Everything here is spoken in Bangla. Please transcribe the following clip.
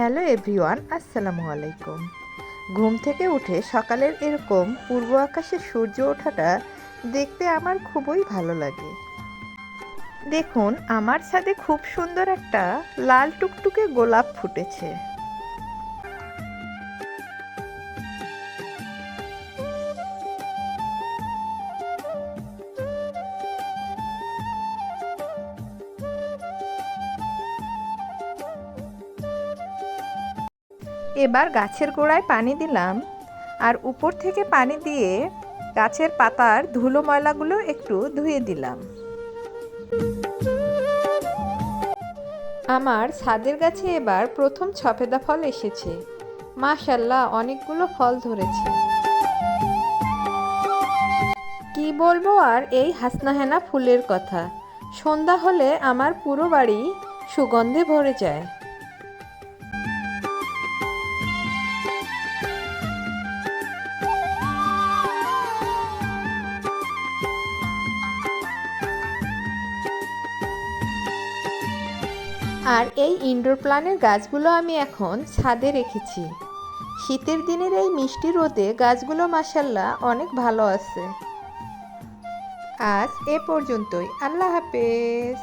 হ্যালো এভরিওয়ান, আসসালামু আলাইকুম। ঘুম থেকে উঠে সকালের এরকম পূর্ব আকাশে সূর্য ওঠাটা দেখতে আমার খুবই ভালো লাগে। দেখুন, আমার ছাদে খুব সুন্দর একটা লাল টুকটুকে গোলাপ ফুটেছে। এবার গাছের গোড়ায় পানি দিলাম, আর উপর থেকে পানি দিয়ে গাছের পাতার ধুলো ময়লাগুলো একটু ধুয়ে দিলাম। আমার ছাদের গাছে এবার প্রথম সফেদা ফল এসেছে। মাশাআল্লাহ, অনেকগুলো ফল ধরেছে। কি বলবো আর এই হাসনাহেনা ফুলের কথা। সন্ধ্যা হলে আমার পুরো বাড়ি সুগন্ধে ভরে যায়। আর এই ইনডোর প্ল্যান্টের গাছগুলো আমি এখন ছাদে রেখেছি। শীতের দিনের এই মিষ্টি রোদে গাছগুলো মাশাআল্লাহ অনেক ভালো আছে। আজ এ পর্যন্তই। আল্লাহ হাফেজ।